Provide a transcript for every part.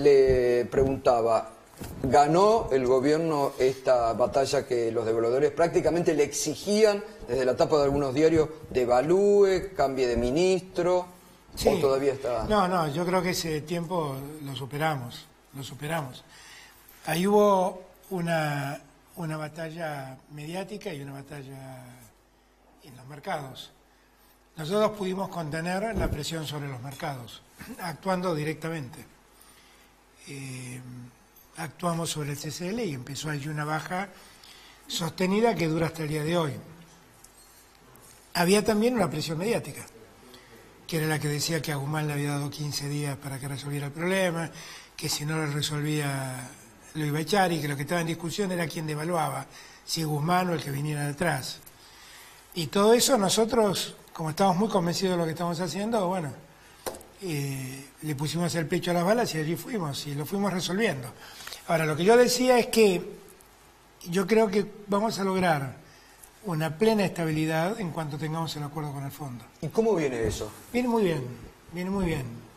le preguntaba, ¿ganó el gobierno esta batalla que los devaluadores prácticamente le exigían desde la tapa de algunos diarios, devalúe, cambie de ministro, sí. o todavía está...? No, yo creo que ese tiempo lo superamos. Ahí hubo una batalla mediática y una batalla en los mercados. Nosotros pudimos contener la presión sobre los mercados, actuando directamente. Actuamos sobre el CCL y empezó allí una baja sostenida que dura hasta el día de hoy. Había también una presión mediática, que era la que decía que a Guzmán le había dado 15 días para que resolviera el problema, que si no lo resolvía lo iba a echar y que lo que estaba en discusión era quién devaluaba, si Guzmán o el que viniera detrás. Y todo eso nosotros, como estamos muy convencidos de lo que estamos haciendo, bueno, le pusimos el pecho a las balas y allí fuimos, y lo fuimos resolviendo. Ahora, lo que yo decía es que yo creo que vamos a lograr una plena estabilidad en cuanto tengamos el acuerdo con el fondo. ¿Y cómo viene eso? Viene muy bien, viene muy bien.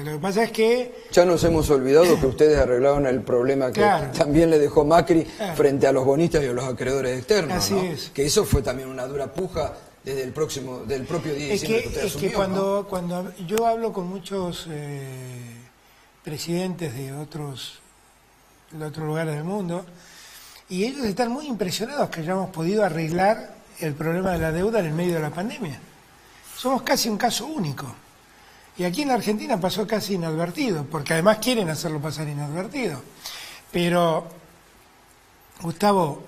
Lo que pasa es que... Ya nos hemos olvidado que ustedes arreglaron el problema que claro, también le dejó Macri claro, frente a los bonistas y a los acreedores externos, así ¿no? es. Que eso fue también una dura puja desde del propio día de diciembre que usted asumió, que cuando yo hablo con muchos presidentes de otros lugares del mundo, y ellos están muy impresionados que hayamos podido arreglar el problema de la deuda en el medio de la pandemia. Somos casi un caso único. Y aquí en la Argentina pasó casi inadvertido, porque además quieren hacerlo pasar inadvertido. Pero, Gustavo,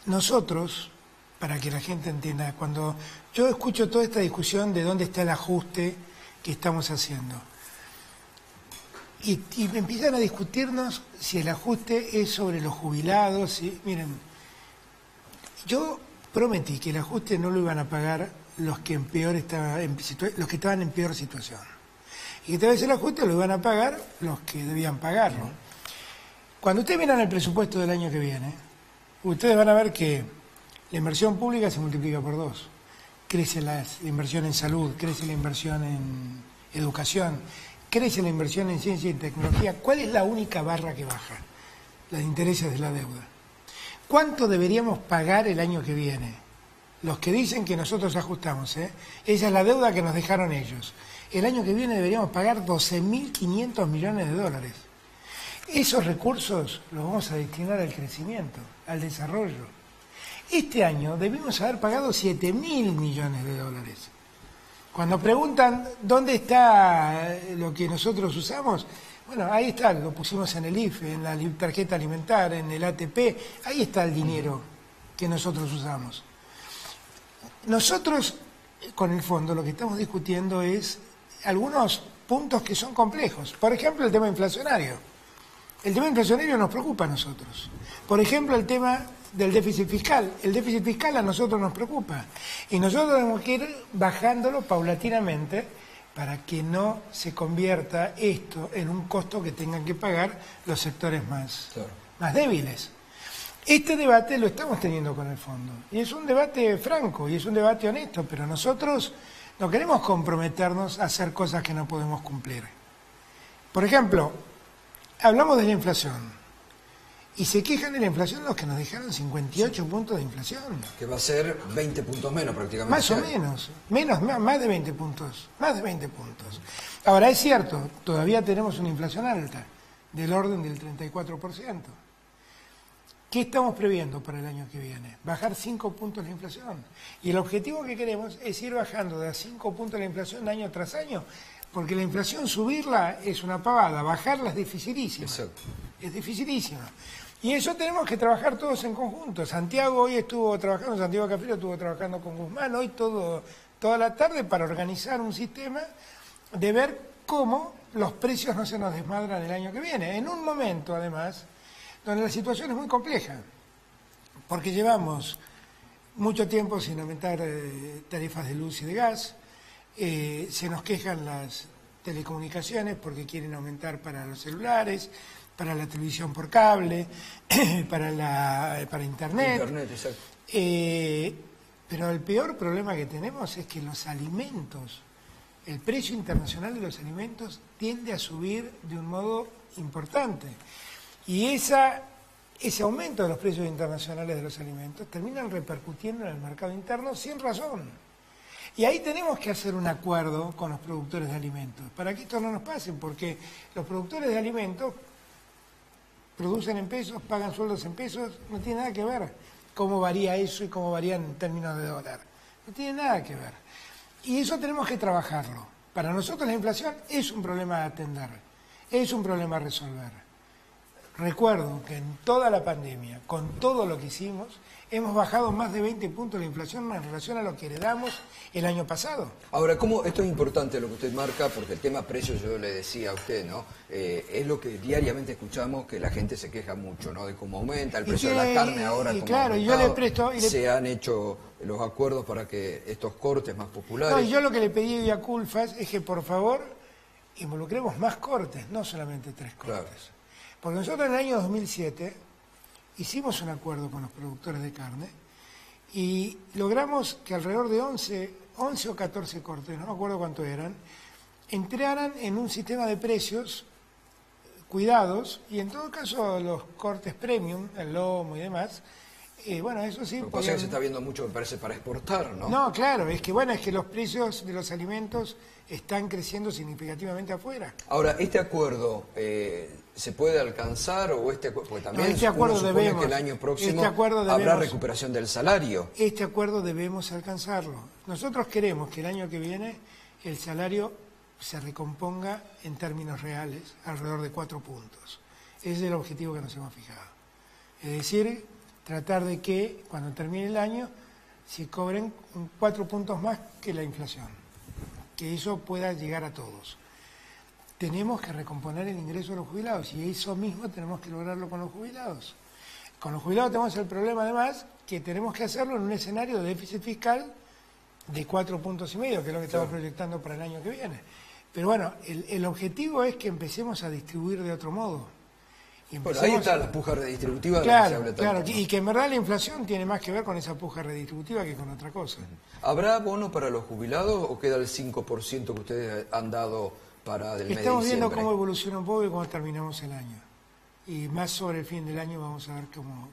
nosotros, para que la gente entienda, cuando yo escucho toda esta discusión de dónde está el ajuste que estamos haciendo, y empiezan a discutirnos si el ajuste es sobre los jubilados. Miren, yo prometí que el ajuste no lo iban a pagar los que los que estaban en peor situación. Y que esta vez el ajuste lo iban a pagar los que debían pagarlo. Cuando ustedes miran el presupuesto del año que viene, ustedes van a ver que la inversión pública se multiplica por 2. Crece la inversión en salud, crece la inversión en educación, crece la inversión en ciencia y tecnología. ¿Cuál es la única barra que baja? Los intereses de la deuda. ¿Cuánto deberíamos pagar el año que viene? Los que dicen que nosotros ajustamos, esa es la deuda que nos dejaron ellos. El año que viene deberíamos pagar 12.500 millones de dólares. Esos recursos los vamos a destinar al crecimiento, al desarrollo. Este año debimos haber pagado 7.000 millones de dólares. Cuando preguntan dónde está lo que nosotros usamos, bueno, ahí está, lo pusimos en el IFE, en la tarjeta alimentar, en el ATP, ahí está el dinero que nosotros usamos. Nosotros, con el fondo, lo que estamos discutiendo es algunos puntos que son complejos. Por ejemplo, el tema inflacionario. El tema inflacionario nos preocupa a nosotros. Por ejemplo, el tema del déficit fiscal. El déficit fiscal a nosotros nos preocupa. Y nosotros tenemos que ir bajándolo paulatinamente para que no se convierta esto en un costo que tengan que pagar los sectores más débiles. Este debate lo estamos teniendo con el fondo. Y es un debate franco y es un debate honesto, pero nosotros no queremos comprometernos a hacer cosas que no podemos cumplir. Por ejemplo, hablamos de la inflación. Y se quejan de la inflación los que nos dejaron 58 puntos de inflación. Que va a ser 20 puntos menos prácticamente. Más o menos, más de 20 puntos. Más de 20 puntos. Ahora, es cierto, todavía tenemos una inflación alta, del orden del 34%. ¿Qué estamos previendo para el año que viene? Bajar 5 puntos la inflación. Y el objetivo que queremos es ir bajando de a 5 puntos la inflación año tras año, porque la inflación subirla es una pavada, bajarla es dificilísima. Exacto. Es dificilísima. Y eso tenemos que trabajar todos en conjunto. Santiago hoy estuvo trabajando, Santiago Cafiero estuvo trabajando con Guzmán hoy toda la tarde para organizar un sistema de ver cómo los precios no se nos desmadran el año que viene. En un momento, además, donde la situación es muy compleja, porque llevamos mucho tiempo sin aumentar tarifas de luz y de gas, se nos quejan las telecomunicaciones porque quieren aumentar para los celulares, para la televisión por cable, para internet. Pero el peor problema que tenemos es que los alimentos el precio internacional de los alimentos tiende a subir de un modo importante. Y ese aumento de los precios internacionales de los alimentos terminan repercutiendo en el mercado interno sin razón. Y ahí tenemos que hacer un acuerdo con los productores de alimentos, para que esto no nos pase, porque los productores de alimentos producen en pesos, pagan sueldos en pesos, no tiene nada que ver cómo varía eso y cómo varía en términos de dólar. No tiene nada que ver. Y eso tenemos que trabajarlo. Para nosotros la inflación es un problema a atender, es un problema a resolver. Recuerdo que en toda la pandemia, con todo lo que hicimos, hemos bajado más de 20 puntos la inflación en relación a lo que heredamos el año pasado. Ahora, ¿cómo? Esto es importante lo que usted marca, porque el tema precios, yo le decía a usted, ¿no? Es lo que diariamente escuchamos, que la gente se queja mucho, ¿no? De cómo aumenta el precio de la carne ahora. Y claro, yo le presto... Se han hecho los acuerdos para que estos cortes más populares... No, y yo lo que le pedí a Culfas es que, por favor, involucremos más cortes, no solamente 3 cortes. Claro. Porque nosotros en el año 2007 hicimos un acuerdo con los productores de carne y logramos que alrededor de 11 o 14 cortes, no me acuerdo cuánto eran, entraran en un sistema de precios cuidados y en todo caso los cortes premium, el lomo y demás, bueno, eso sí... Lo que pasa es que se está viendo mucho, me parece, para exportar, ¿no? No, claro, es que los precios de los alimentos están creciendo significativamente afuera. Ahora, ¿este acuerdo se puede alcanzar o porque también este acuerdo supone debemos, que el año próximo debemos, habrá recuperación del salario? Este acuerdo debemos alcanzarlo. Nosotros queremos que el año que viene el salario se recomponga en términos reales alrededor de 4 puntos. Ese es el objetivo que nos hemos fijado. Es decir, tratar de que cuando termine el año se cobren 4 puntos más que la inflación, que eso pueda llegar a todos. Tenemos que recomponer el ingreso de los jubilados y eso mismo tenemos que lograrlo con los jubilados. Con los jubilados tenemos el problema además que tenemos que hacerlo en un escenario de déficit fiscal de 4,5 puntos, que es lo que estamos proyectando para el año que viene. Pero bueno, el objetivo es que empecemos a distribuir de otro modo. Bueno, ahí está la puja redistributiva de la que se habla tanto. Claro, y que en verdad la inflación tiene más que ver con esa puja redistributiva que con otra cosa. ¿Habrá bono para los jubilados o queda el 5% que ustedes han dado para el mes de diciembre? Estamos viendo cómo evoluciona un poco y cómo terminamos el año. Y más sobre el fin del año vamos a ver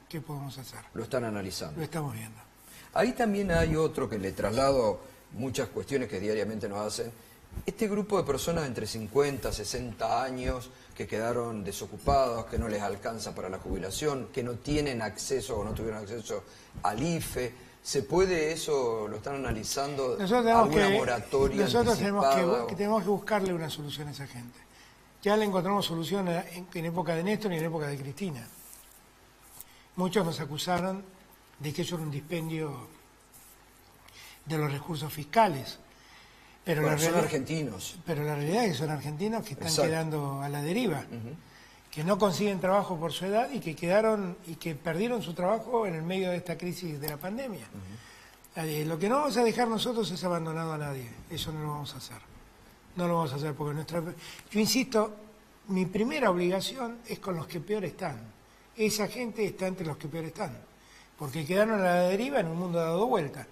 qué podemos hacer. Lo están analizando. Lo estamos viendo. Ahí también hay otro que le traslado muchas cuestiones que diariamente nos hacen. Este grupo de personas entre 50 y 60 años que quedaron desocupados, que no les alcanza para la jubilación, que no tienen acceso o no tuvieron acceso al IFE, ¿se puede eso, lo están analizando, alguna moratoria nosotros anticipada? tenemos que buscarle una solución a esa gente. Ya le encontramos solución en época de Néstor y en época de Cristina. Muchos nos acusaron de que eso era un dispendio de los recursos fiscales. Pero bueno, son argentinos. Pero la realidad es que son argentinos que están quedando a la deriva, que no consiguen trabajo por su edad y que perdieron su trabajo en el medio de esta crisis de la pandemia. Lo que no vamos a dejar nosotros es abandonado a nadie, eso no lo vamos a hacer. No lo vamos a hacer porque yo insisto, mi primera obligación es con los que peor están. Esa gente está entre los que peor están, porque quedaron a la deriva en un mundo dado vuelta.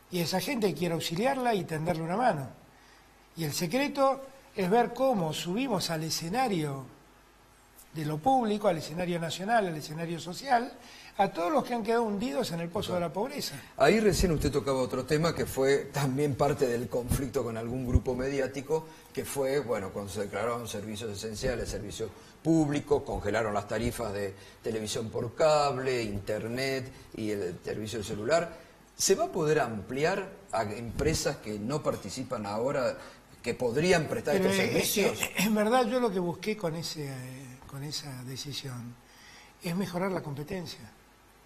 Y esa gente quiere auxiliarla y tenderle una mano. Y el secreto es ver cómo subimos al escenario de lo público, al escenario nacional, al escenario social, a todos los que han quedado hundidos en el pozo de la pobreza. Ahí recién usted tocaba otro tema que fue también parte del conflicto con algún grupo mediático, que fue, bueno, cuando se declararon servicios esenciales, servicios públicos, congelaron las tarifas de televisión por cable, internet y el servicio de celular. ¿Se va a poder ampliar a empresas que no participan ahora, que podrían prestar estos servicios? En verdad yo lo que busqué con esa decisión es mejorar la competencia.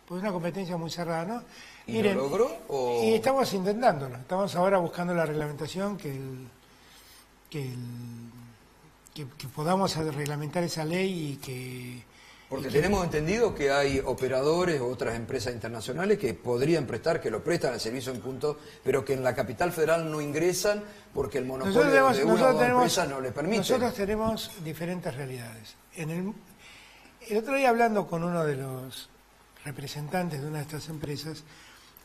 Pues es una competencia muy cerrada, ¿no? ¿Y miren, lo logró? Y estamos intentándolo. Estamos ahora buscando la reglamentación que podamos reglamentar esa ley y que... Porque tenemos entendido que hay operadores o otras empresas internacionales que podrían prestar, que lo prestan al servicio en punto, pero que en la capital federal no ingresan porque el monopolio de una o dos empresas no le permite. Nosotros tenemos diferentes realidades. El otro día hablando con uno de los representantes de una de estas empresas,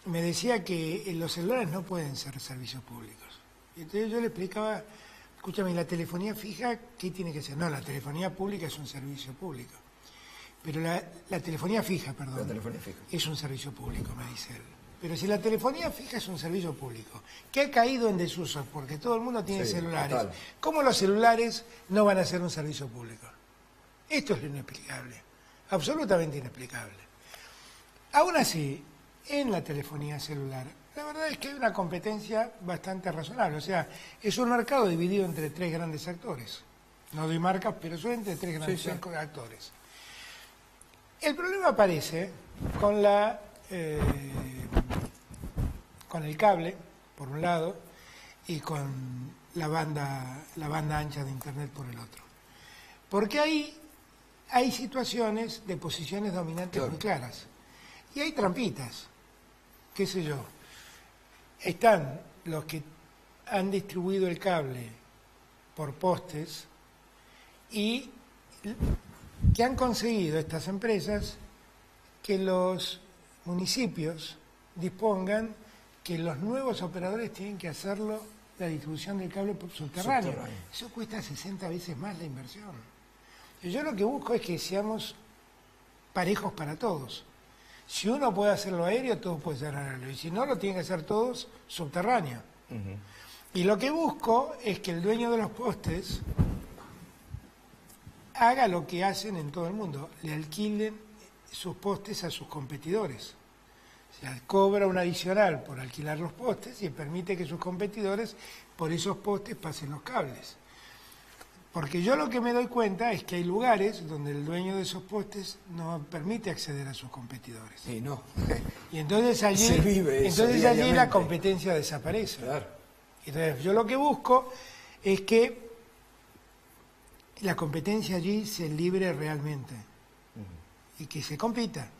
me decía que los celulares no pueden ser servicios públicos. Y entonces yo le explicaba, escúchame, la telefonía fija, ¿qué tiene que ser? No, la telefonía pública es un servicio público. Pero la telefonía fija, perdón, La telefonía fija. es un servicio público, me dice él. Pero si la telefonía fija es un servicio público, que ha caído en desuso porque todo el mundo tiene celulares, total. ¿cómo los celulares no van a ser un servicio público? Esto es lo inexplicable, absolutamente inexplicable. Aún así, en la telefonía celular, la verdad es que hay una competencia bastante razonable. O sea, es un mercado dividido entre tres grandes actores. No doy marcas, pero son entre tres grandes actores. El problema aparece con con el cable, por un lado, y con la banda ancha de Internet por el otro. Porque ahí hay situaciones de posiciones dominantes muy claras. Y hay trampitas, qué sé yo. Están los que han distribuido el cable por postes y que han conseguido estas empresas que los municipios dispongan que los nuevos operadores tienen que hacerlo, la distribución del cable subterráneo. Eso cuesta 60 veces más la inversión. Y yo lo que busco es que seamos parejos para todos. Si uno puede hacerlo aéreo, todos pueden hacerlo aéreo. Y si no, lo tienen que hacer todos subterráneo. Y lo que busco es que el dueño de los postes haga lo que hacen en todo el mundo, le alquilen sus postes a sus competidores. O sea, cobra un adicional por alquilar los postes y permite que sus competidores por esos postes pasen los cables. Porque yo lo que me doy cuenta es que hay lugares donde el dueño de esos postes no permite acceder a sus competidores. Y no. Y entonces allí la competencia desaparece. Claro. Entonces yo lo que busco es que la competencia allí se libre realmente y que se compita.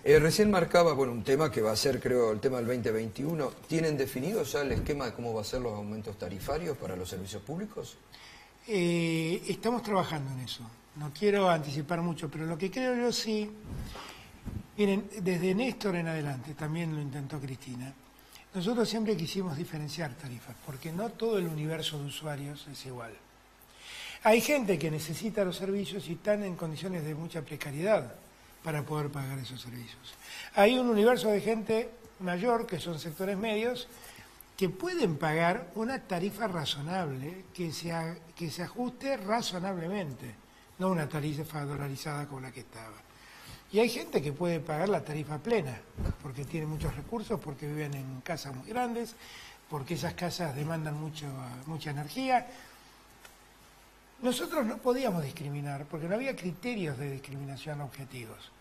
Recién marcaba, bueno, un tema que va a ser, creo, el tema del 2021. ¿Tienen definido ya el esquema de cómo va a ser los aumentos tarifarios para los servicios públicos? Estamos trabajando en eso. No quiero anticipar mucho, pero lo que creo yo sí... Miren, desde Néstor en adelante, también lo intentó Cristina, nosotros siempre quisimos diferenciar tarifas, porque no todo el universo de usuarios es igual. Hay gente que necesita los servicios y están en condiciones de mucha precariedad para poder pagar esos servicios. Hay un universo de gente mayor, que son sectores medios, que pueden pagar una tarifa razonable, que se ajuste razonablemente, no una tarifa dolarizada como la que estaba. Y hay gente que puede pagar la tarifa plena, porque tiene muchos recursos, porque viven en casas muy grandes, porque esas casas demandan mucha energía. Nosotros no podíamos discriminar, porque no había criterios de discriminación objetivos.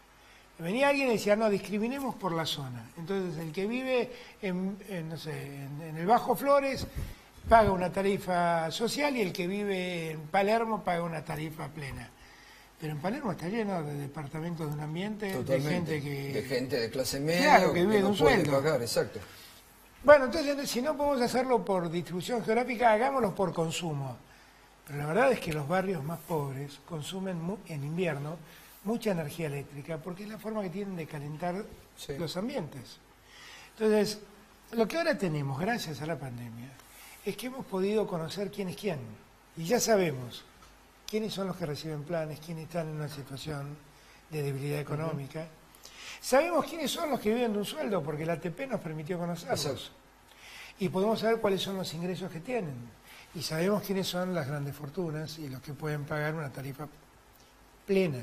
Venía alguien y decía, no, discriminemos por la zona. Entonces, el que vive en el Bajo Flores paga una tarifa social y el que vive en Palermo paga una tarifa plena. Pero en Palermo está lleno de departamentos de un ambiente, totalmente, de gente de clase media, claro, que vive de un sueldo. Pagar, exacto. Bueno, entonces, si no podemos hacerlo por distribución geográfica, hagámoslo por consumo. Pero la verdad es que los barrios más pobres consumen en invierno mucha energía eléctrica, porque es la forma que tienen de calentar los ambientes. Entonces, lo que ahora tenemos, gracias a la pandemia, es que hemos podido conocer quién es quién. Y ya sabemos quiénes son los que reciben planes, quiénes están en una situación de debilidad económica. Sabemos quiénes son los que viven de un sueldo, porque la ATP nos permitió conocerlos. Y podemos saber cuáles son los ingresos que tienen. Y sabemos quiénes son las grandes fortunas y los que pueden pagar una tarifa plena.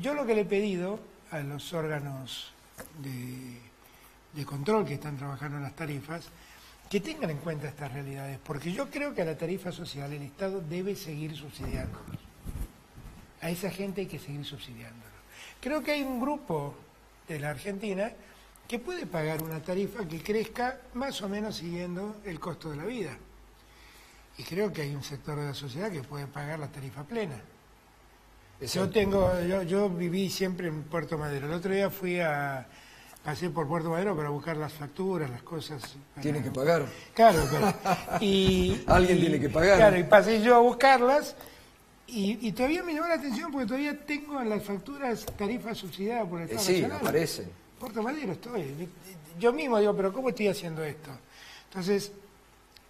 Yo lo que le he pedido a los órganos de control que están trabajando en las tarifas, que tengan en cuenta estas realidades, porque yo creo que a la tarifa social el Estado debe seguir subsidiándolos. A esa gente hay que seguir subsidiándolos. Creo que hay un grupo de la Argentina que puede pagar una tarifa que crezca más o menos siguiendo el costo de la vida. Y creo que hay un sector de la sociedad que puede pagar la tarifa plena. Yo viví siempre en Puerto Madero. El otro día pasé por Puerto Madero para buscar las facturas, las cosas. ¿Tiene que pagar? Claro, pero... Alguien tiene que pagar. Claro, y pasé yo a buscarlas y todavía me llamó la atención porque todavía tengo en las facturas tarifas subsidiadas por el Estado Nacional. Sí, aparecen. Puerto Madero estoy. Yo mismo digo, pero ¿cómo estoy haciendo esto? Entonces,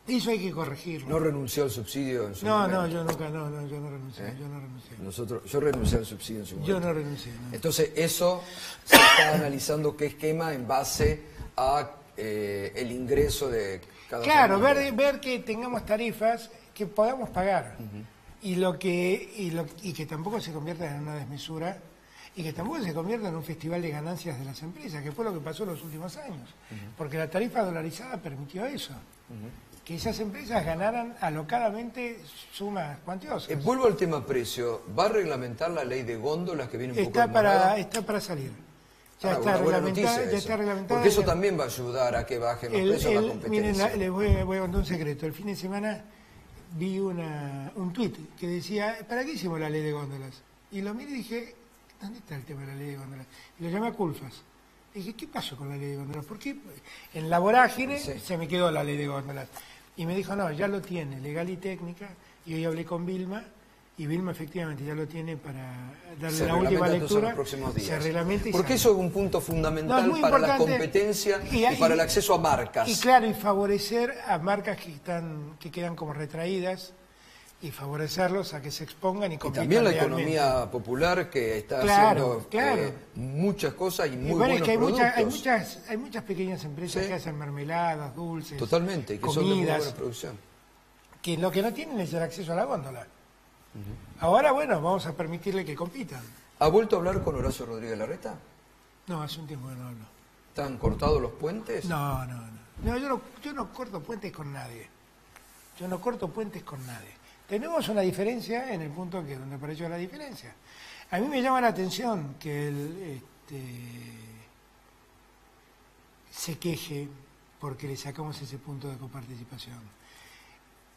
Eso hay que corregirlo. ¿No renunció al subsidio en su No, momento? no, yo nunca, yo no renuncié, yo no renuncié. Yo renuncié al subsidio en su momento. Yo no renuncié, no. Entonces, eso se está analizando qué esquema en base a el ingreso de cada Claro, familia. ver que tengamos tarifas que podamos pagar y que tampoco se convierta en una desmesura y que tampoco se convierta en un festival de ganancias de las empresas, que fue lo que pasó en los últimos años, porque la tarifa dolarizada permitió eso, que esas empresas ganaran alocadamente sumas cuantiosas. Vuelvo al tema precio. ¿Va a reglamentar la ley de góndolas que viene un poco Está demorada? para salir. Ya Una buena noticia ya eso. está reglamentada. Porque eso también va a ayudar a que bajen los precios de la competencia. Miren, les voy a contar un secreto. El fin de semana vi un tuit que decía, ¿para qué hicimos la ley de góndolas? Y lo miré y dije, ¿dónde está el tema de la ley de góndolas? Y lo llamé a Culfas. Y dije, ¿qué pasó con la ley de góndolas? ¿Por qué? En la vorágine se me quedó la ley de góndolas. Y me dijo, no, ya lo tiene, legal y técnica. Y hoy hablé con Vilma, y Vilma efectivamente ya lo tiene para darle la última lectura. En los próximos días. Se reglamenta y porque sale. eso es un punto fundamental muy para la importante. competencia y para el acceso a marcas. Y claro, y favorecer a marcas que quedan como retraídas y favorecerlos a que se expongan y Y compitan también la realmente. economía popular que está Claro, haciendo claro. muchas cosas y muy Bueno, buenos es que productos. hay muchas pequeñas empresas Sí. que hacen mermeladas, dulces, Totalmente, que son de muy comidas, buena producción. que lo que no tienen es el acceso a la góndola. Ahora, bueno, vamos a permitirle que compitan. ¿Ha vuelto a hablar con Horacio Rodríguez Larreta? No, hace un tiempo que no hablo. ¿Están cortados los puentes? No, yo no corto puentes con nadie. Yo no corto puentes con nadie. Tenemos una diferencia en el punto que donde apareció la diferencia. A mí me llama la atención que él se queje porque le sacamos ese punto de coparticipación.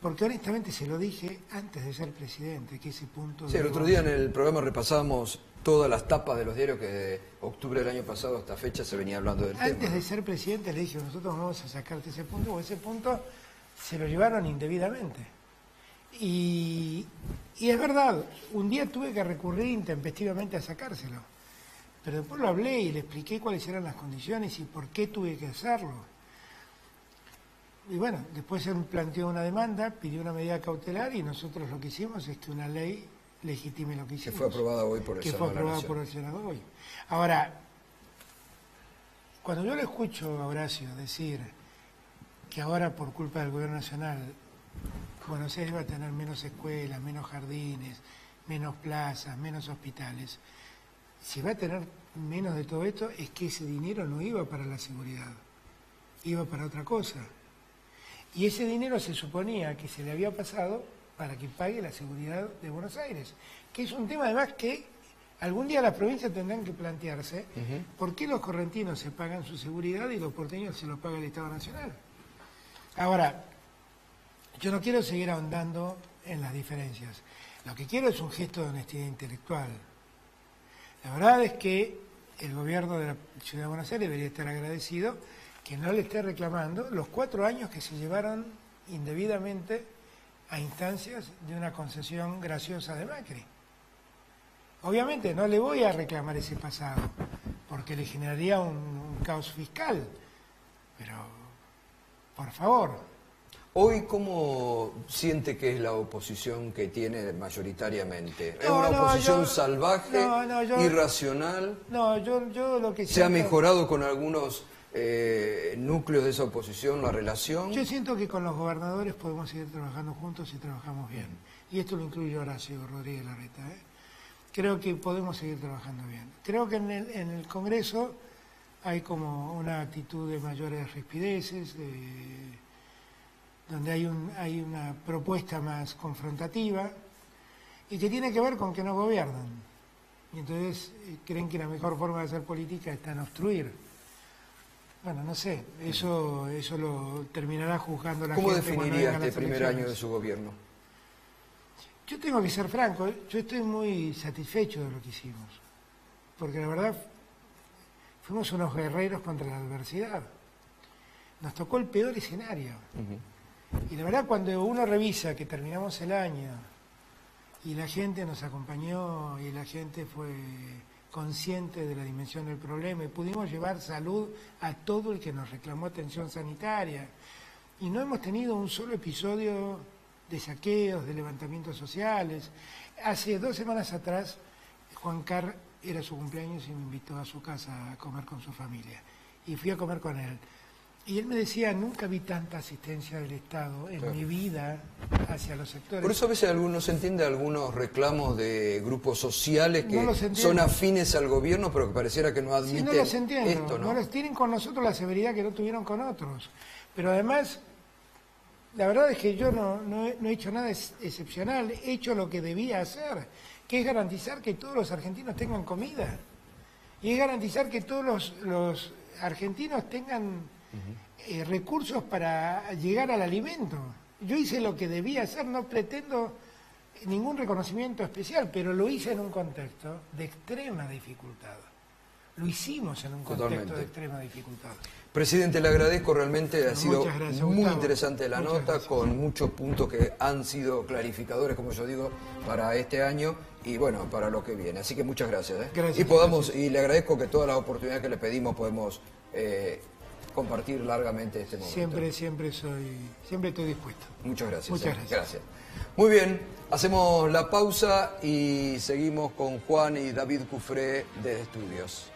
Porque honestamente se lo dije antes de ser presidente, que ese punto... Sí, el otro día en el programa repasábamos todas las tapas de los diarios que de octubre del año pasado a esta fecha se venía hablando del Antes tema. de ser presidente le dije, nosotros vamos a sacarte ese punto, porque ese punto se lo llevaron indebidamente. Y es verdad, un día tuve que recurrir intempestivamente a sacárselo. Pero después lo hablé y le expliqué cuáles eran las condiciones y por qué tuve que hacerlo. Y bueno, después él planteó una demanda, pidió una medida cautelar y nosotros lo que hicimos es que una ley legitime lo que hicimos. Que fue aprobada hoy por el Que Senado fue de la aprobada Nación. por el Senado hoy. Ahora, cuando yo le escucho a Horacio decir que ahora por culpa del gobierno nacional Buenos Aires va a tener menos escuelas, menos jardines, menos plazas, menos hospitales, si va a tener menos de todo esto es que ese dinero no iba para la seguridad, iba para otra cosa. Y ese dinero se suponía que se le había pasado para que pague la seguridad de Buenos Aires, que es un tema además que algún día las provincias tendrán que plantearse por qué los correntinos se pagan su seguridad y los porteños se los paga el Estado Nacional. Ahora, yo no quiero seguir ahondando en las diferencias. Lo que quiero es un gesto de honestidad intelectual. La verdad es que el gobierno de la Ciudad de Buenos Aires debería estar agradecido que no le esté reclamando los 4 años que se llevaron indebidamente a instancias de una concesión graciosa de Macri. Obviamente no le voy a reclamar ese pasado, porque le generaría un caos fiscal, pero por favor. Hoy, ¿cómo siente que es la oposición que tiene mayoritariamente? ¿Es No, una no, oposición yo- salvaje, no, yo- irracional? No, yo lo que ¿Se ha siento- mejorado con algunos núcleos de esa oposición la relación? Yo siento que con los gobernadores podemos seguir trabajando juntos y trabajamos bien. Y esto lo incluye Horacio Rodríguez Larreta. Creo que podemos seguir trabajando bien. Creo que en el Congreso hay como una actitud de mayores rispideces, donde hay una propuesta más confrontativa y que tiene que ver con que no gobiernan. Y entonces creen que la mejor forma de hacer política está en obstruir. Bueno, no sé, eso lo terminará juzgando la ¿Cómo gente cuando definiría vengan este las primer año elecciones. de su gobierno? Yo tengo que ser franco, yo estoy muy satisfecho de lo que hicimos, porque la verdad fuimos unos guerreros contra la adversidad. Nos tocó el peor escenario. Y la verdad cuando uno revisa que terminamos el año y la gente nos acompañó y la gente fue consciente de la dimensión del problema y pudimos llevar salud a todo el que nos reclamó atención sanitaria y no hemos tenido un solo episodio de saqueos, de levantamientos sociales. Hace 2 semanas atrás, Juan Carr era su cumpleaños y me invitó a su casa a comer con su familia. Y fui a comer con él. Y él me decía, nunca vi tanta asistencia del Estado en mi vida hacia los sectores. Por eso a veces no se entiende algunos reclamos de grupos sociales que son afines al gobierno, pero que pareciera que no admiten no los entiendo, esto, ¿no? No los tienen con nosotros la severidad que no tuvieron con otros. Pero además, la verdad es que yo no he hecho nada excepcional, he hecho lo que debía hacer, que es garantizar que todos los argentinos tengan comida. Y es garantizar que todos los argentinos tengan recursos para llegar al alimento. Yo hice lo que debía hacer, no pretendo ningún reconocimiento especial, pero lo hice en un contexto de extrema dificultad. Lo hicimos en un contexto de extrema dificultad. Presidente, le agradezco realmente, ha sido gracias, muy Gustavo. Interesante la nota, con muchos puntos que han sido clarificadores, como yo digo, para este año y bueno, para lo que viene. Así que muchas gracias. Gracias. Y le agradezco que todas las oportunidades que le pedimos podemos compartir largamente este momento. Siempre estoy dispuesto. Muchas gracias. Muchas gracias. Muy bien, hacemos la pausa y seguimos con Juan y David Cufré desde Estudios.